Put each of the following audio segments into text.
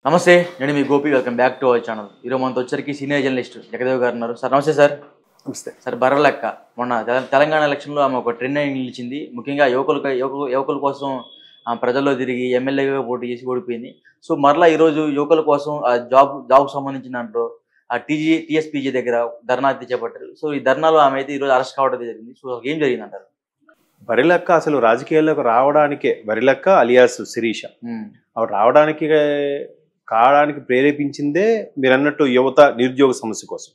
నమస్తే నేను మీ Gopi welcome back to our channel. ఈరోజు మనతో వచ్చరికి సీనియర్ జర్నలిస్ట్ జగదేవ్ గారు ఉన్నారు. సార్ నమస్తే సార్. నమస్తే సార్. బర్రలెక్క మొన్న తెలంగాణ ఎలక్షన్లో ఆమె ఒక ట్రెండ్ అయి నిలిచింది. ముఖ్యంగా యువకుల కోసం ప్రజల్లో తిరిగి ఎమ్మెల్యేగా పోటీ చేసి ఓడిపోయింది. సో మరలా ఈరోజు యువకుల కోసం జాబ్ సంబంధించిన దాంట్లో టీఎస్పీజీ దగ్గర ధర్నా అయితే చేపట్టారు. సో ఈ ధర్నాలో ఆమె అయితే ఈరోజు అరెస్ట్ కావడం జరిగింది. సో ఏం జరిగిందంటారు? బరిలక్క అసలు రాజకీయాల్లోకి రావడానికే బరిలక్క అలియాస్ శిరీష ఆవిడ కావడానికి ప్రేరేపించిందే మీరు అన్నట్టు యువత నిరుద్యోగ సమస్య కోసం.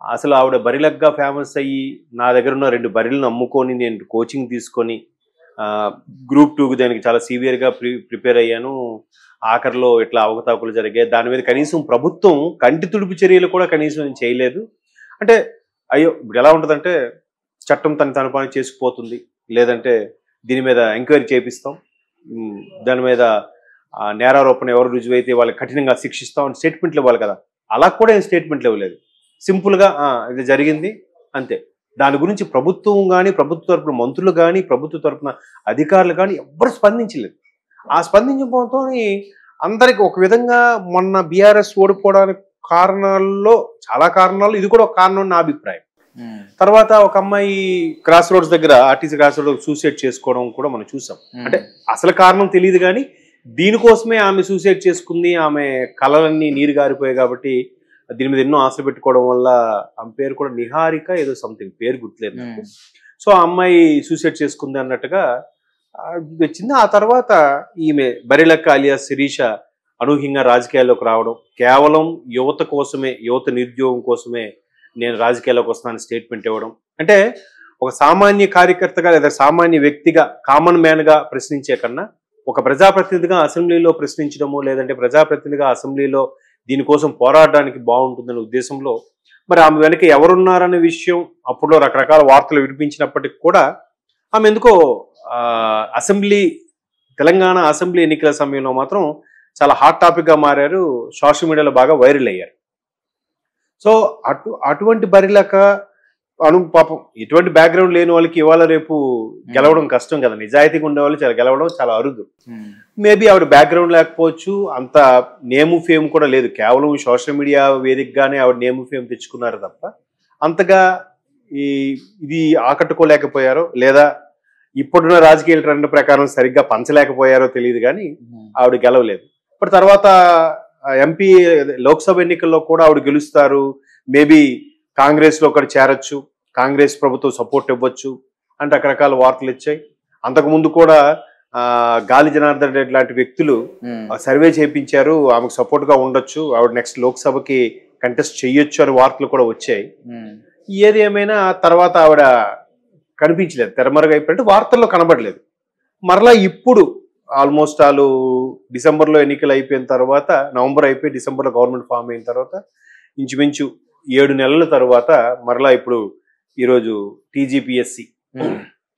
అసలు ఆవిడ బరిలగ్గా ఫేమస్ అయ్యి నా దగ్గర ఉన్న 2 బరిలను అమ్ముకొని నేను కోచింగ్ తీసుకొని గ్రూప్ 2కి దానికి చాలా సివియర్గా ప్రిపేర్ అయ్యాను. ఆఖరిలో ఇట్లా అవకతవకలు జరిగాయి. దాని మీద కనీసం ప్రభుత్వం కంటి తుడుపు చర్యలు కూడా కనీసం చేయలేదు. అంటే అయ్యో ఇప్పుడు ఎలా ఉంటుందంటే చట్టం తన పని చేసుకుపోతుంది, లేదంటే దీని మీద ఎంక్వైరీ చేపిస్తాం, దాని మీద నేరారోపణ ఎవరు రుజువైతే వాళ్ళకి కఠినంగా శిక్షిస్తాం అని స్టేట్మెంట్లు ఇవ్వాలి కదా. అలా కూడా ఏం స్టేట్మెంట్లు ఇవ్వలేదు. సింపుల్గా ఇది జరిగింది అంతే. దాని గురించి ప్రభుత్వం కానీ, ప్రభుత్వ తరపున మంత్రులు కానీ, ప్రభుత్వ తరపున అధికారులు కానీ ఎవ్వరు స్పందించలేదు. ఆ స్పందించడంతో అందరికి ఒక విధంగా మొన్న బీఆర్ఎస్ ఓడిపోవడానికి చాలా కారణాల్లో ఇది కూడా ఒక కారణం నా అభిప్రాయం. తర్వాత ఒక అమ్మాయి క్రాస్ రోడ్స్ దగ్గర ఆర్టీసీ క్రాస్ రోడ్ సూసైడ్ చేసుకోవడం కూడా మనం చూసాం. అంటే అసలు కారణం తెలియదు కానీ దీనికోసమే ఆమె సూసైడ్ చేసుకుంది. ఆమె కళలన్నీ నీరు గారిపోయాయి కాబట్టి దీని మీద ఎన్నో ఆశలు పెట్టుకోవడం వల్ల ఆమె పేరు కూడా నిహారిక ఏదో సంథింగ్ పేరు గుర్తులేదు నాకు. సో ఆ అమ్మాయి సూసైడ్ చేసుకుంది అన్నట్టుగా వచ్చింది. ఆ తర్వాత ఈమె బరిలక్క అలియాస్ శిరీష అనూహ్యంగా రాజకీయాల్లోకి రావడం, కేవలం యువత కోసమే, యువత నిరుద్యోగం కోసమే నేను రాజకీయాల్లోకి వస్తానని స్టేట్మెంట్ ఇవ్వడం. అంటే ఒక సామాన్య కార్యకర్తగా లేదా సామాన్య వ్యక్తిగా, కామన్ మ్యాన్గా ప్రశ్నించే కన్నా ఒక ప్రజాప్రతినిధిగా అసెంబ్లీలో ప్రశ్నించడము, లేదంటే ప్రజాప్రతినిధిగా అసెంబ్లీలో దీనికోసం పోరాడడానికి బాగుంటుందనే ఉద్దేశంలో మరి ఆమె వెనక ఎవరున్నారనే విషయం అప్పుడులో రకరకాల వార్తలు వినిపించినప్పటికీ కూడా ఆమె ఎందుకో తెలంగాణ అసెంబ్లీ ఎన్నికల సమయంలో మాత్రం చాలా హాట్ టాపిక్గా మారారు. సోషల్ మీడియాలో బాగా వైరల్ అయ్యారు. సో అటువంటి బరిలక పాపం ఇటువంటి బ్యాక్గ్రౌండ్ లేని వాళ్ళకి ఇవాళ రేపు గెలవడం కష్టం కదా. నిజాయితీగా ఉండేవాళ్ళు గెలవడం చాలా అరుదు. మేబీ ఆవిడ బ్యాక్గ్రౌండ్ లేకపోవచ్చు, అంత నేము ఫేమ్ కూడా లేదు. కేవలం సోషల్ మీడియా వేదికగానే ఆవిడ నేము ఫేమ్ తెచ్చుకున్నారు తప్ప అంతగా ఇది ఆకట్టుకోలేకపోయారో, లేదా ఇప్పుడున్న రాజకీయ ట్రెండ్ ప్రకారం సరిగ్గా పంచలేకపోయారో తెలియదు కానీ ఆవిడ గెలవలేదు. ఇప్పుడు తర్వాత ఎంపీ లోక్సభ ఎన్నికల్లో కూడా ఆవిడ గెలుస్తారు, మేబీ కాంగ్రెస్లో ఒకటి చేరొచ్చు, కాంగ్రెస్ ప్రభుత్వం సపోర్ట్ ఇవ్వచ్చు అంటే రకరకాల వార్తలు ఇచ్చాయి. అంతకుముందు కూడా గాలి జనార్దన్ రెడ్డి లాంటి వ్యక్తులు సర్వే చేయించారు, ఆమెకు సపోర్ట్గా ఉండొచ్చు, ఆవిడ నెక్స్ట్ లోక్సభకి కంటెస్ట్ చెయ్యొచ్చు అని వార్తలు కూడా వచ్చాయి. ఏది ఏమైనా తర్వాత ఆవిడ కనిపించలేదు, తెరమరుగైపోయినట్టు వార్తల్లో కనబడలేదు. మరలా ఇప్పుడు ఆల్మోస్ట్ వాళ్ళు డిసెంబర్లో ఎన్నికలు అయిపోయిన తర్వాత, నవంబర్ అయిపోయి డిసెంబర్లో గవర్నమెంట్ ఫామ్ అయిన తర్వాత ఇంచుమించు 7 నెలల తర్వాత మరలా ఇప్పుడు ఈరోజు టీజీపీఎస్సీ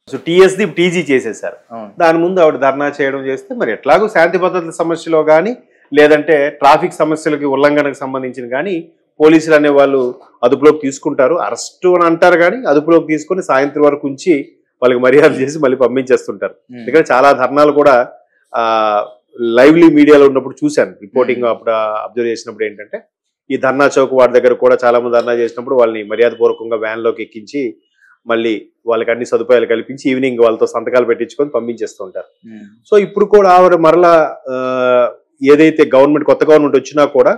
సో టీఎస్ది టీజీ చేసేసారు. దాని ముందు ఆవిడ ధర్నా చేయడం చేస్తే మరి ఎట్లాగో శాంతి భద్రతల సమస్యలో కానీ, లేదంటే ట్రాఫిక్ సమస్యలకి ఉల్లంఘనకు సంబంధించిన కానీ పోలీసులు అనే వాళ్ళు అదుపులోకి తీసుకుంటారు. అరెస్టు అని అంటారు కానీ అదుపులోకి తీసుకొని సాయంత్రం వరకు ఉంచి వాళ్ళకి మర్యాద చేసి మళ్ళీ పంపించేస్తుంటారు. ఇక్కడ చాలా ధర్నాలు కూడా లైవ్లీ మీడియాలో ఉన్నప్పుడు చూశాను. రిపోర్టింగ్ అప్పుడు అబ్జర్వ్ చేసినప్పుడు ఏంటంటే ఈ ధర్నా చౌక్ వాడి దగ్గర కూడా చాలా మంది ధర్నా చేసినప్పుడు వాళ్ళని మర్యాదపూర్వకంగా వ్యాన్లోకి ఎక్కించి మళ్ళీ వాళ్ళకి అన్ని సదుపాయాలు కల్పించి ఈవినింగ్ వాళ్ళతో సంతకాలు పెట్టించుకొని పంపించేస్తుంటారు. సో ఇప్పుడు కూడా ఆవిడ మరలా ఏదైతే కొత్త గవర్నమెంట్ వచ్చినా కూడా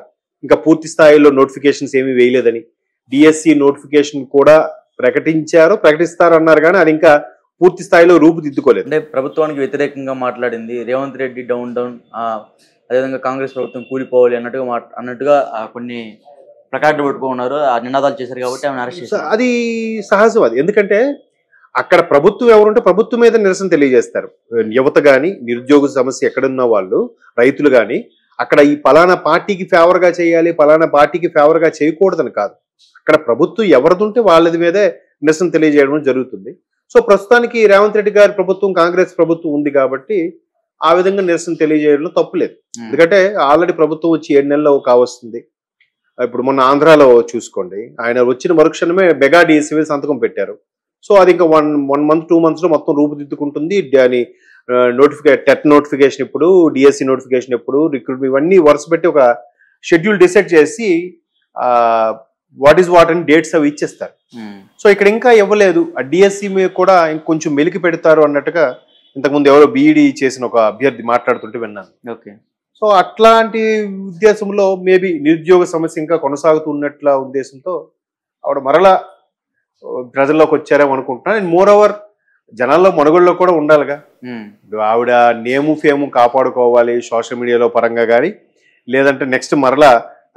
ఇంకా పూర్తి స్థాయిలో నోటిఫికేషన్స్ ఏమీ వేయలేదని, డిఎస్సి నోటిఫికేషన్ కూడా ప్రకటిస్తారు అన్నారు కానీ అది ఇంకా పూర్తి స్థాయిలో రూపుదిద్దుకోలేదు. అంటే ప్రభుత్వానికి వ్యతిరేకంగా మాట్లాడింది రేవంత్ రెడ్డి డౌన్ అదేవిధంగా కాంగ్రెస్ ప్రభుత్వం కూలిపోవాలి అన్నట్టుగా కొన్ని ప్లకార్డులు పెట్టుకున్నారు, ఆ నినాదాలు చేశారు కాబట్టి ఆమెను అరెస్ట్ చేశారు. అది సహజం. అది ఎందుకంటే అక్కడ ప్రభుత్వం ఎవరుంటే ప్రభుత్వం మీద నిరసన తెలియజేస్తారు. యువత కానీ, నిరుద్యోగ సమస్య ఎక్కడున్న వాళ్ళు, రైతులు కానీ అక్కడ ఈ పలానా పార్టీకి ఫేవర్గా చేయాలి, పలానా పార్టీకి ఫేవర్గా చేయకూడదని కాదు. అక్కడ ప్రభుత్వం ఎవరిదుంటే వాళ్ళది మీదే నిరసన తెలియజేయడం జరుగుతుంది. సో ప్రస్తుతానికి రేవంత్ రెడ్డి గారి ప్రభుత్వం, కాంగ్రెస్ ప్రభుత్వం ఉంది కాబట్టి ఆ విధంగా నిరసన తెలియజేయడంలో తప్పులేదు. ఎందుకంటే ఆల్రెడీ ప్రభుత్వం వచ్చి 7 నెలలు కావస్తుంది. ఇప్పుడు మొన్న ఆంధ్రాలో చూసుకోండి, ఆయన వచ్చిన మరుక్షణమే మెగా డిఎస్సీ సంతకం పెట్టారు. సో అది ఇంకా 1 మంత్ 2 మంత్స్లో మొత్తం రూపుదిద్దుకుంటుంది. దాని టెట్ నోటిఫికేషన్ ఎప్పుడు, డిఎస్సి నోటిఫికేషన్ ఎప్పుడు, రిక్రూట్మెంట్, ఇవన్నీ వరుస పెట్టి ఒక షెడ్యూల్ డిసైడ్ చేసి వాట్ ఈస్ వాట్ అని డేట్స్ అవి ఇచ్చేస్తారు. సో ఇక్కడ ఇంకా ఇవ్వలేదు. ఆ డిఎస్సి మీద కూడా ఇంకొంచెం మెలికి పెడతారు అన్నట్టుగా ఇంతకుముందు ఎవరో బీఈడి చేసిన ఒక అభ్యర్థి మాట్లాడుతుంటే విన్నాను. ఓకే. సో అట్లాంటి ఉద్దేశంలో మేబీ నిరుద్యోగ సమస్య ఇంకా కొనసాగుతున్నట్ల ఉద్దేశంతో ఆవిడ మరలా ప్రజల్లోకి వచ్చారేమో అనుకుంటున్నాను. అండ్ మోర్ ఓవర్ జనాల్లో మనుగడలో కూడా ఉండాలిగా. ఆవిడ నేము ఫేము కాపాడుకోవాలి సోషల్ మీడియాలో పరంగా కానీ, లేదంటే నెక్స్ట్ మరలా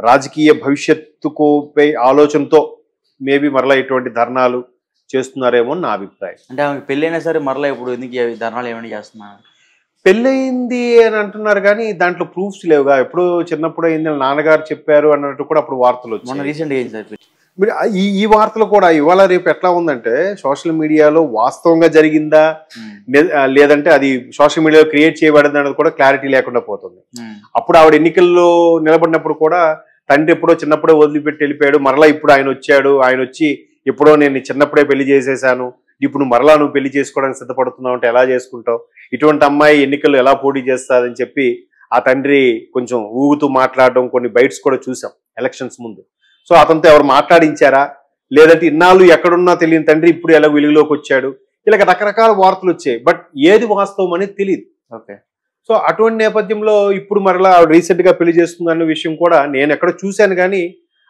రాజకీయ భవిష్యత్తుకు ఆలోచనతో మేబీ మరలా ఇటువంటి ధర్నాలు చేస్తున్నారేమో నా అభిప్రాయం. అంటే ఆమెకి పెళ్ళైనా సరే మరలా ఇప్పుడు ఎందుకు ధర్నాలు ఏమైనా చేస్తున్నారు? పెళ్ళయింది అని అంటున్నారు కానీ దాంట్లో ప్రూఫ్స్ లేవుగా. ఎప్పుడు చిన్నప్పుడు అయింది నాన్నగారు చెప్పారు అన్నట్టు కూడా అప్పుడు వార్తలు వచ్చాయి. రీసెంట్గా అయింది సార్. ఈ వార్తలు కూడా ఇవాళ రేపు ఎట్లా ఉందంటే సోషల్ మీడియాలో వాస్తవంగా జరిగిందా లేదంటే అది సోషల్ మీడియాలో క్రియేట్ చేయబడింది అన్నది కూడా క్లారిటీ లేకుండా పోతుంది. అప్పుడు ఆవిడ ఎన్నికల్లో నిలబడినప్పుడు కూడా తండ్రి ఎప్పుడో చిన్నప్పుడే వదిలిపెట్టి వెళ్ళిపోయాడు, మరలా ఇప్పుడు ఆయన వచ్చాడు, ఆయన వచ్చి ఎప్పుడో నేను చిన్నప్పుడే పెళ్లి చేసేసాను, ఇప్పుడు మరలా నువ్వు పెళ్లి చేసుకోవడానికి సిద్ధపడుతున్నావు అంటే ఎలా చేసుకుంటావు, ఇటువంటి అమ్మాయి ఎన్నికల్లో ఎలా పోటీ చేస్తాదని చెప్పి ఆ తండ్రి కొంచెం ఊగుతూ మాట్లాడడం కొన్ని బైట్స్ కూడా చూసాం ఎలక్షన్స్ ముందు. సో అతనితో ఎవరు మాట్లాడించారా, లేదంటే ఇన్నాళ్ళు ఎక్కడున్నా తెలియని తండ్రి ఇప్పుడు ఎలా వెలుగులోకి వచ్చాడు, ఇలా రకరకాల వార్తలు వచ్చాయి. బట్ ఏది వాస్తవం అనేది తెలియదు. ఓకే. సో అటువంటి నేపథ్యంలో ఇప్పుడు మరలా రీసెంట్ గా పెళ్లి చేస్తుందన్న విషయం కూడా నేను ఎక్కడ చూశాను కానీ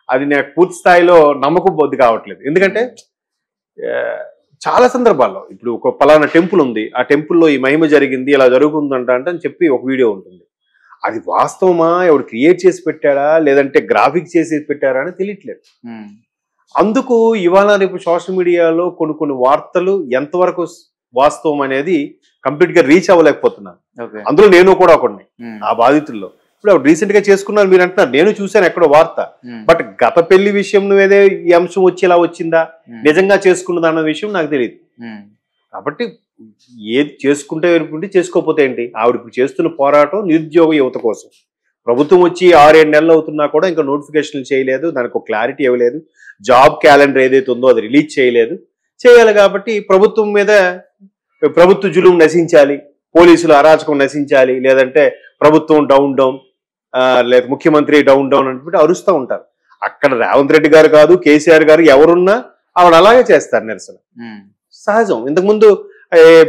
అది నాకు పూర్తి స్థాయిలో నమ్మకం బొద్దు కావట్లేదు. ఎందుకంటే చాలా సందర్భాల్లో ఇప్పుడు ఒక పలానా టెంపుల్ ఉంది, ఆ టెంపుల్లో ఈ మహిమ జరిగింది, ఇలా జరుగుతుందంట అని చెప్పి ఒక వీడియో ఉంటుంది. అది వాస్తవమా, ఎవడు క్రియేట్ చేసి పెట్టాడా లేదంటే గ్రాఫిక్స్ చేసి పెట్టారా అని తెలియట్లేదు. అందుకు ఇవాళ రేపు సోషల్ మీడియాలో కొన్ని వార్తలు ఎంతవరకు వాస్తవం అనేది కంప్లీట్ గా రీచ్ అవ్వలేకపోతున్నాను. అందులో నేను కూడా ఒకడిని ఆ బాధితుల్లో. ఇప్పుడు రీసెంట్ గా చేసుకున్నారు మీరు అంటున్నారు, నేను చూశాను ఎక్కడో వార్త. బట్ గత పెళ్లి విషయం ఏదే ఈ అంశం వచ్చి ఇలా వచ్చిందా, నిజంగా చేసుకున్నదా అన్న విషయం నాకు తెలియదు. కాబట్టి ఏది చేసుకుంటే చేసుకోకపోతే ఏంటి, ఆవిడ ఇప్పుడు చేస్తున్న పోరాటం నిరుద్యోగ యువత కోసం. ప్రభుత్వం వచ్చి 6-7 నెలలు అవుతున్నా కూడా ఇంకా నోటిఫికేషన్లు చేయలేదు, దానికి ఒక క్లారిటీ ఇవ్వలేదు, జాబ్ క్యాలెండర్ ఏదైతే ఉందో అది రిలీజ్ చేయలేదు. చేయాలి కాబట్టి ప్రభుత్వం మీద ప్రభుత్వ జులుం నశించాలి, పోలీసులు అరాచకం నశించాలి, లేదంటే ప్రభుత్వం డౌన్ డౌన్, లేదా ముఖ్యమంత్రి డౌన్ డౌన్ అంటే అరుస్తూ ఉంటారు. అక్కడ రేవంత్ రెడ్డి గారు కాదు, కేసీఆర్ గారు ఎవరున్నా ఆవిడ అలాగే చేస్తారు నిరసన. సహజం. ఇంతకుముందు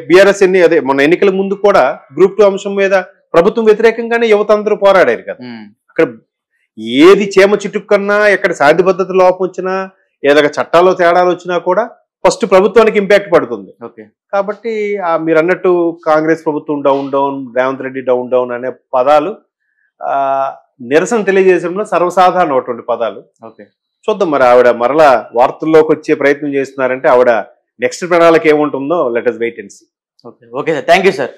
బీఆర్ఎస్ అదే మన ఎన్నికల ముందు కూడా గ్రూప్ 2 అంశం మీద ప్రభుత్వం వ్యతిరేకంగానే యువత అందరూ పోరాడారు కదా. అక్కడ ఏది చీమ చిటుక్కన్నా, ఎక్కడ శాంతి భద్రత లోపం వచ్చినా, ఏదైనా చట్టాల్లో తేడాలు వచ్చినా కూడా ఫస్ట్ ప్రభుత్వానికి ఇంపాక్ట్ పడుతుంది. కాబట్టి మీరు అన్నట్టు కాంగ్రెస్ ప్రభుత్వం down down, Revanth Reddy down down అనే పదాలు నిరసన తెలియజేసడంలో సర్వసాధారణమైనటువంటి పదాలు. చూద్దాం మరి ఆవిడ మరలా వార్తల్లోకి వచ్చే ప్రయత్నం చేస్తున్నారంటే ఆవిడ నెక్స్ట్ ప్రణాళిక ఏముంటుందో let us wait and see. Okay sir, thank you sir.